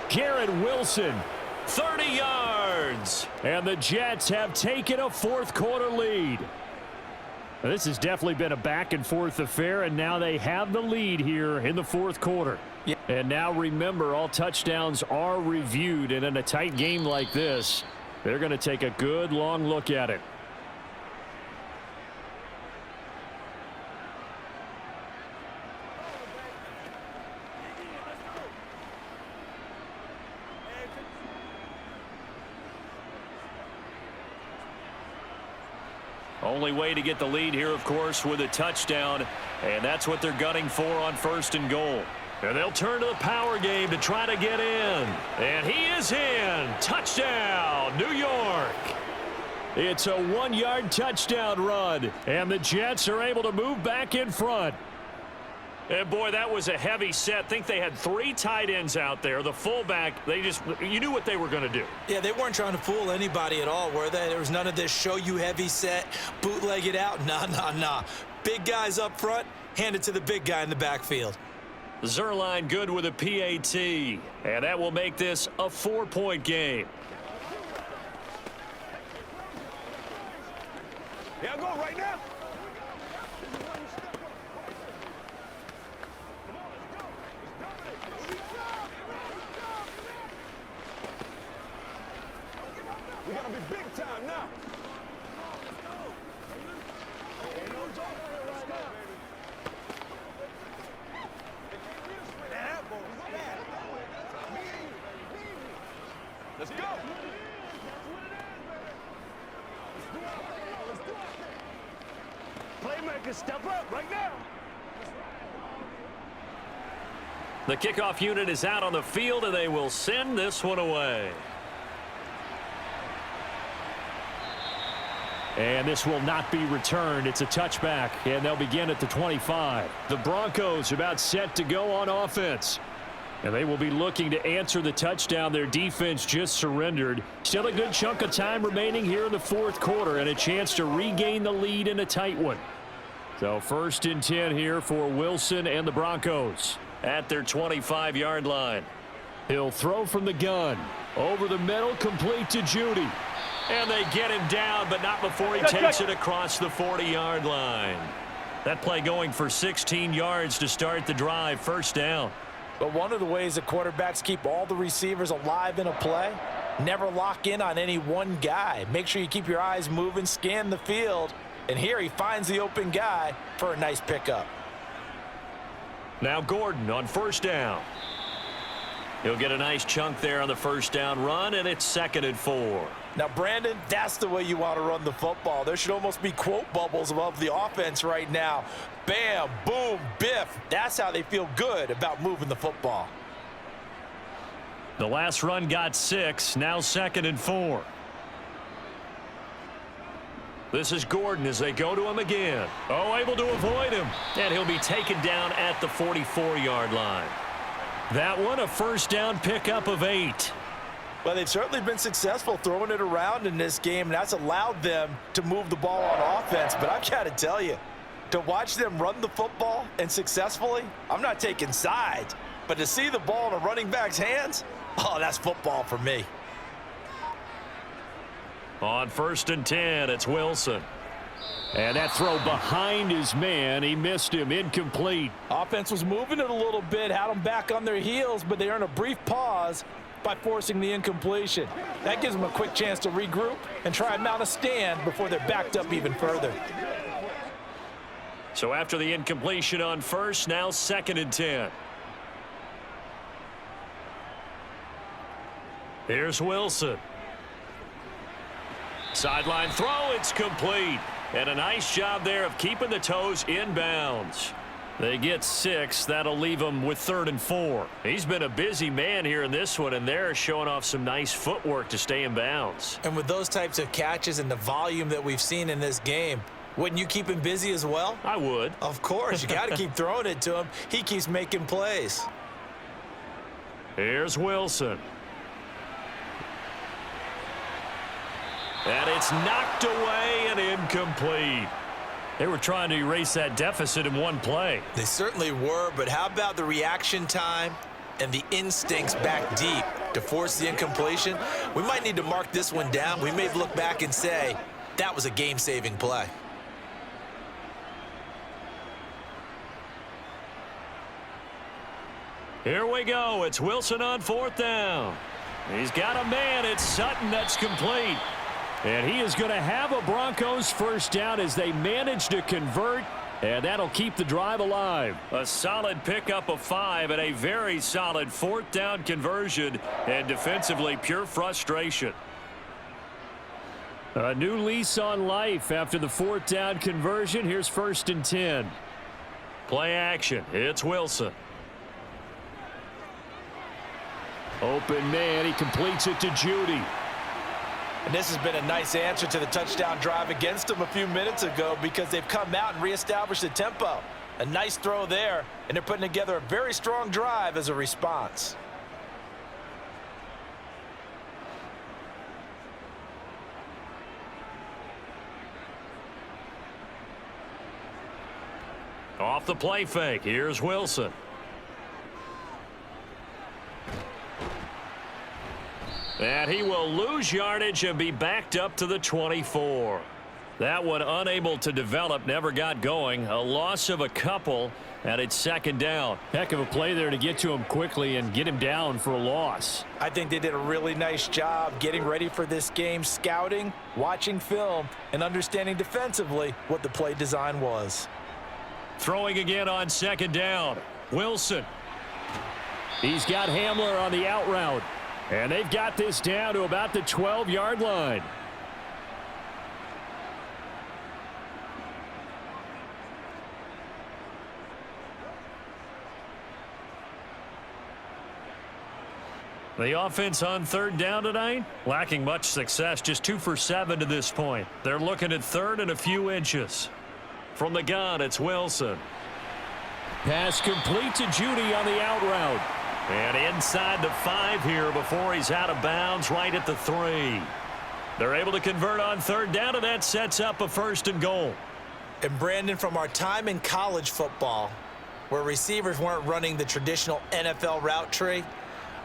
Garrett Wilson. 30 yards. And the Jets have taken a 4th quarter lead. Now, this has definitely been a back-and-forth affair, and now they have the lead here in the 4th quarter. Yeah. And now remember, all touchdowns are reviewed, and in a tight game like this, they're going to take a good long look at it. Only way to get the lead here, of course, with a touchdown, and that's what they're gunning for on 1st and goal. And they'll turn to the power game to try to get in. And he is in. Touchdown, New York. It's a 1-yard touchdown run, and the Jets are able to move back in front. And boy, that was a heavy set. I think they had 3 tight ends out there. The fullback, you knew what they were going to do. Yeah, they weren't trying to fool anybody at all, were they? There was none of this show you heavy set, bootleg it out. Nah. Big guys up front, hand it to the big guy in the backfield. Zerline good with a PAT, and that will make this a 4-point game. Yeah, I'll go right now. We gotta be big time now. Let's go. Playmakers, step up right now. The kickoff unit is out on the field, and they will send this one away. And this will not be returned. It's a touchback, and they'll begin at the 25. The Broncos are about set to go on offense. And they will be looking to answer the touchdown their defense just surrendered. Still a good chunk of time remaining here in the 4th quarter, and a chance to regain the lead in a tight one. So 1st and 10 here for Wilson and the Broncos at their 25-yard line. He'll throw from the gun. Over the middle, complete to Judy. And they get him down, but not before he takes it across the 40-yard line. That play going for 16 yards to start the drive, 1st down. But one of the ways that quarterbacks keep all the receivers alive in a play, never lock in on any one guy. Make sure you keep your eyes moving, scan the field. And here he finds the open guy for a nice pickup. Now Gordon on 1st down. He'll get a nice chunk there on the 1st down run, and it's 2nd and 4. Now, Brandon, that's the way you want to run the football. There should almost be quote bubbles above the offense right now. Bam, boom, biff. That's how they feel good about moving the football. The last run got 6, now 2nd and 4. This is Gordon as they go to him again. Oh, able to avoid him. And he'll be taken down at the 44-yard line. That one a 1st down pickup of 8. Well, they've certainly been successful throwing it around in this game, and that's allowed them to move the ball on offense. But I've got to tell you, to watch them run the football and successfully, I'm not taking sides, but to see the ball in a running back's hands, oh, that's football for me. On 1st and 10, it's Wilson. And that throw behind his man, he missed him, incomplete. Offense was moving it a little bit, had them back on their heels, but they earned a brief pause by forcing the incompletion. That gives them a quick chance to regroup and try and mount a stand before they're backed up even further. So after the incompletion on 1st, now 2nd and 10. Here's Wilson. Sideline throw, it's complete. And a nice job there of keeping the toes inbounds. They get 6. That'll leave them with 3rd and 4. He's been a busy man here in this one, and they're showing off some nice footwork to stay in bounds. And with those types of catches and the volume that we've seen in this game, wouldn't you keep him busy as well? I would. Of course. You got to keep throwing it to him. He keeps making plays. Here's Wilson. And it's knocked away and incomplete. They were trying to erase that deficit in one play. They certainly were, but how about the reaction time and the instincts back deep to force the incompletion? We might need to mark this one down. We may look back and say, that was a game-saving play. Here we go. It's Wilson on 4th down. He's got a man. It's Sutton that's complete. And he is going to have a Broncos 1st down as they manage to convert, and that'll keep the drive alive. A solid pickup of 5 and a very solid 4th down conversion, and defensively pure frustration. A new lease on life after the 4th down conversion. Here's 1st and 10. Play action. It's Wilson. Open man. He completes it to Judy. And this has been a nice answer to the touchdown drive against them a few minutes ago because they've come out and reestablished the tempo. A nice throw there, and they're putting together a very strong drive as a response. Off the play fake, here's Wilson. And he will lose yardage and be backed up to the 24. That one unable to develop, never got going. A loss of a couple, and it's second down. Heck of a play there to get to him quickly and get him down for a loss. I think they did a really nice job getting ready for this game, scouting, watching film, and understanding defensively what the play design was. Throwing again on second down. Wilson. He's got Hamler on the out route. And they've got this down to about the 12-yard line. The offense on third down tonight, lacking much success, just 2 for 7 to this point. They're looking at third and a few inches. From the gun, it's Wilson. Pass complete to Judy on the out route. And inside the 5 here before he's out of bounds, right at the 3. They're able to convert on third down, and that sets up a first and goal. And Brandon, from our time in college football, where receivers weren't running the traditional NFL route tree,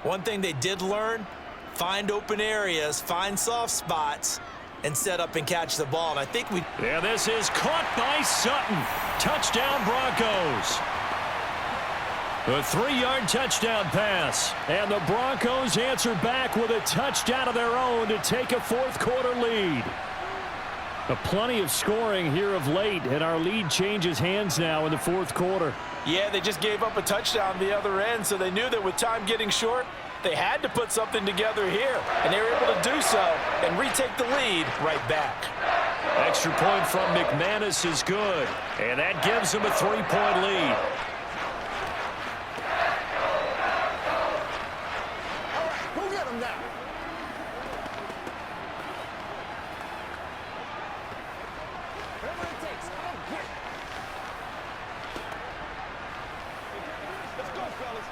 one thing they did learn, find open areas, find soft spots, and set up and catch the ball. And I think we... Yeah, this is caught by Sutton. Touchdown, Broncos. A 3-yard touchdown pass. And the Broncos answer back with a touchdown of their own to take a fourth-quarter lead. Plenty of scoring here of late, and our lead changes hands now in the fourth quarter. Yeah, they just gave up a touchdown the other end, so they knew that with time getting short, they had to put something together here, and they were able to do so and retake the lead right back. Extra point from McManus is good, and that gives them a 3-point lead. Go get him now. Whatever it takes, go get it. Let's go, fellas.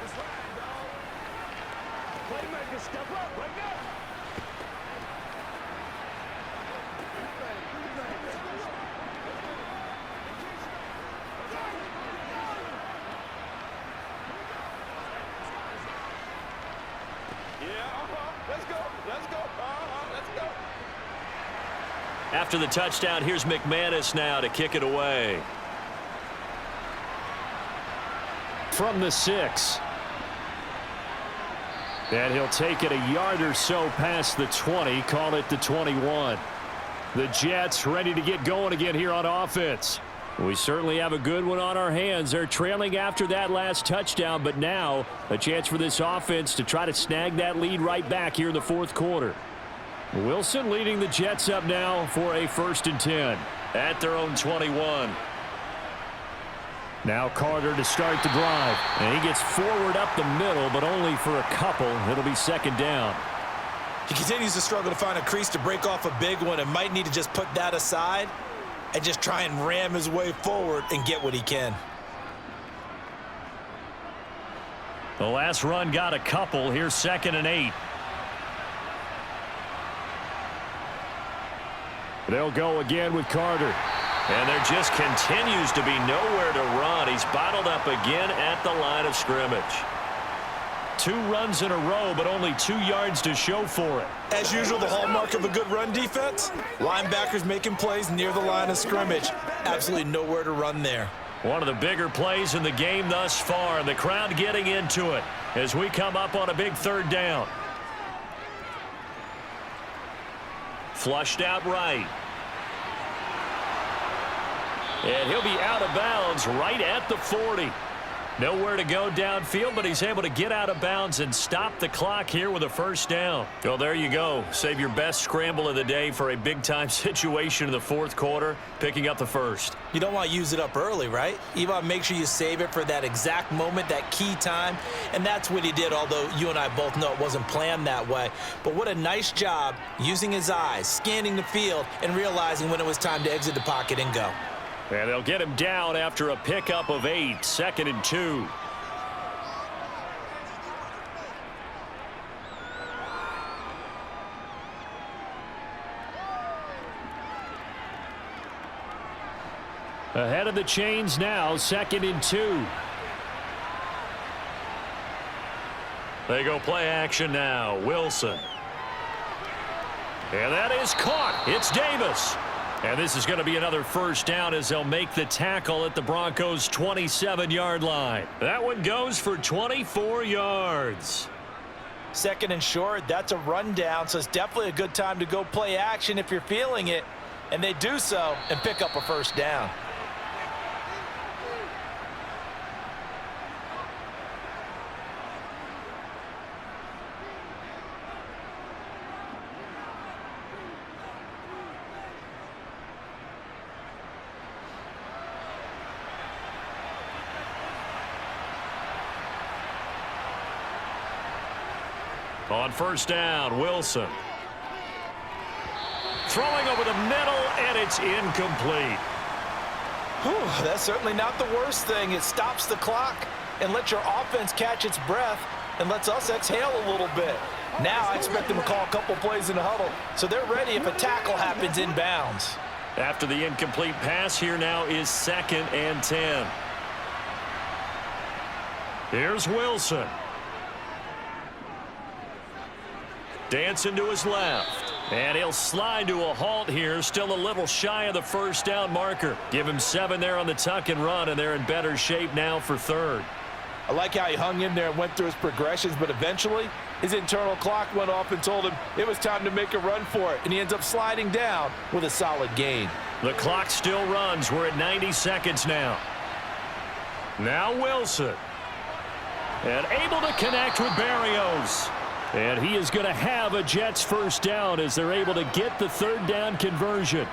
Let's ride, dog. Playmaker, step up right now. Let's go. Let's go. Let's go. After the touchdown, here's McManus now to kick it away. From the 6. And he'll take it a yard or so past the 20, call it the 21. The Jets ready to get going again here on offense. We certainly have a good one on our hands. They're trailing after that last touchdown, but now a chance for this offense to try to snag that lead right back here in the fourth quarter. Wilson leading the Jets up now for a 1st and 10 at their own 21. Now Carter to start the drive, and he gets forward up the middle, but only for a couple. It'll be second down. He continues to struggle to find a crease to break off a big one and might need to just put that aside and just try and ram his way forward and get what he can. The last run got a couple. Here's 2nd and 8. They'll go again with Carter. And there just continues to be nowhere to run. He's bottled up again at the line of scrimmage. 2 runs in a row, but only 2 yards to show for it. As usual, the hallmark of a good run defense, linebackers making plays near the line of scrimmage. Absolutely nowhere to run there. One of the bigger plays in the game thus far, and the crowd getting into it as we come up on a big 3rd down. Flushed out right. And he'll be out of bounds right at the 40. Nowhere to go downfield, but he's able to get out of bounds and stop the clock here with a first down. Well, there you go. Save your best scramble of the day for a big-time situation in the fourth quarter, picking up the first. You don't want to use it up early, right? You want to make sure you save it for that exact moment, that key time, and that's what he did, although you and I both know it wasn't planned that way. But what a nice job using his eyes, scanning the field, and realizing when it was time to exit the pocket and go. And they'll get him down after a pickup of 8, 2nd and 2. Ahead of the chains now, 2nd and 2. They go play action now. Wilson. And that is caught. It's Davis. And this is going to be another first down as they'll make the tackle at the Broncos' 27-yard line. That one goes for 24 yards. 2nd and short, that's a rundown, so it's definitely a good time to go play action if you're feeling it. And they do so and pick up a first down. On first down, Wilson. Throwing over the middle, and it's incomplete. Whew, that's certainly not the worst thing. It stops the clock and lets your offense catch its breath and lets us exhale a little bit. Now I expect them to call a couple plays in the huddle, so they're ready if a tackle happens inbounds. After the incomplete pass, here now is 2nd and 10. Here's Wilson. Dancing to his left. And he'll slide to a halt here. Still a little shy of the first down marker. Give him 7 there on the tuck and run, and they're in better shape now for 3rd. I like how he hung in there and went through his progressions, but eventually his internal clock went off and told him it was time to make a run for it, and he ends up sliding down with a solid gain. The clock still runs. We're at 90 seconds now. Now Wilson. And able to connect with Barrios. And he is going to have a Jets first down as they're able to get the 3rd down conversion.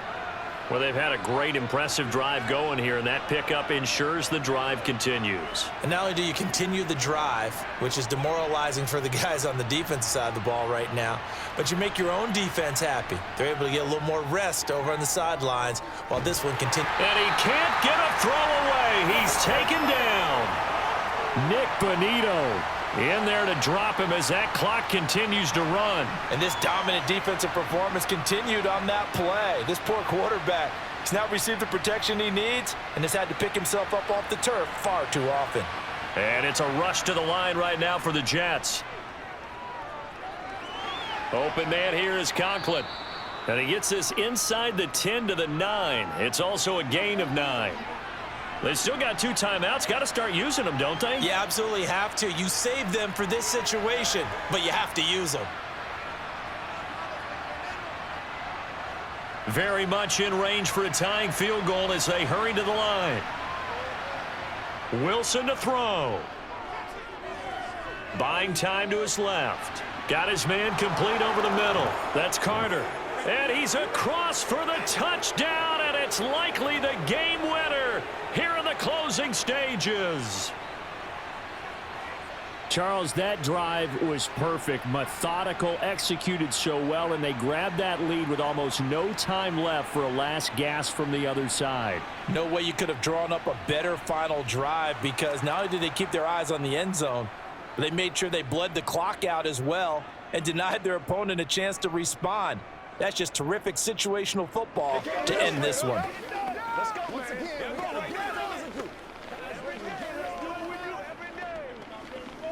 Well, they've had a great, impressive drive going here, and that pickup ensures the drive continues. And not only do you continue the drive, which is demoralizing for the guys on the defensive side of the ball right now, but you make your own defense happy. They're able to get a little more rest over on the sidelines while this one continues. And he can't get a throw away. He's taken down. Nick Bonito in there to drop him as that clock continues to run. And this dominant defensive performance continued on that play. This poor quarterback has now received the protection he needs and has had to pick himself up off the turf far too often. And it's a rush to the line right now for the Jets. Open man here is Conklin. And he gets this inside the 10 to the 9. It's also a gain of 9. They still got 2 timeouts. Got to start using them, don't they? You absolutely have to. You save them for this situation, but you have to use them. Very much in range for a tying field goal as they hurry to the line. Wilson to throw. Buying time to his left. Got his man complete over the middle. That's Carter. And he's across for the touchdown, and it's likely the game winner here in the closing stages. Charles, that drive was perfect, methodical, executed so well, and they grabbed that lead with almost no time left for a last gasp from the other side. No way you could have drawn up a better final drive, because not only did they keep their eyes on the end zone, but they made sure they bled the clock out as well and denied their opponent a chance to respond. That's just terrific situational football to end this one. Let's go, once again.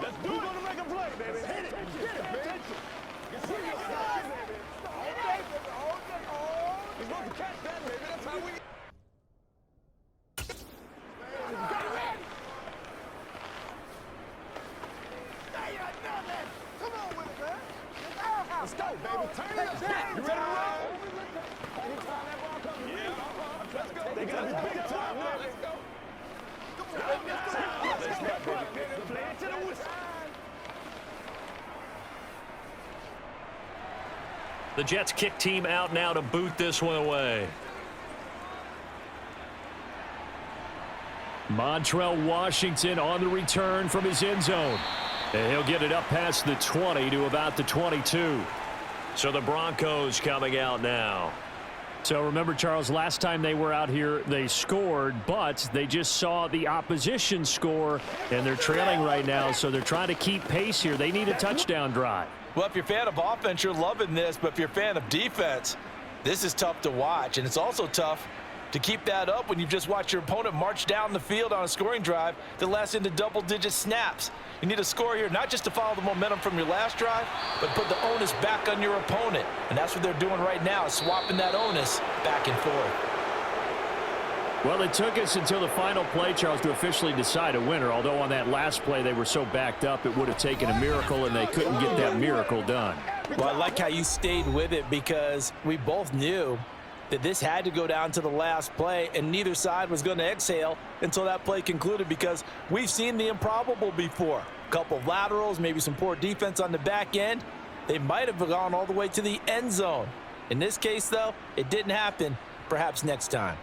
Let's do it. We're going to make a play, baby. Hit it. Get it, man. He's supposed to catch that, baby. That's how we... Come on with it, man. Let's go, baby. Turn it up. You ready to roll? Anytime that ball comes, yeah. Let's go. They got to be big time now. Let's go. The Jets kick team out now to boot this one away. Montrell Washington on the return from his end zone. And he'll get it up past the 20 to about the 22. So the Broncos coming out now. So remember, Charles, last time they were out here, they scored, but they just saw the opposition score, and they're trailing right now, so they're trying to keep pace here. They need a touchdown drive. Well, if you're a fan of offense, you're loving this, but if you're a fan of defense, this is tough to watch, and it's also tough to keep that up when you've just watched your opponent march down the field on a scoring drive that lasts into double-digit snaps. You need a score here, not just to follow the momentum from your last drive, but put the onus back on your opponent. And that's what they're doing right now, swapping that onus back and forth. Well, it took us until the final play, Charles, to officially decide a winner, although on that last play they were so backed up it would have taken a miracle, and they couldn't get that miracle done. Well, I like how you stayed with it because we both knew that this had to go down to the last play, and neither side was going to exhale until that play concluded because we've seen the improbable before. A couple of laterals, maybe some poor defense on the back end. They might have gone all the way to the end zone. In this case, though, it didn't happen. Perhaps next time.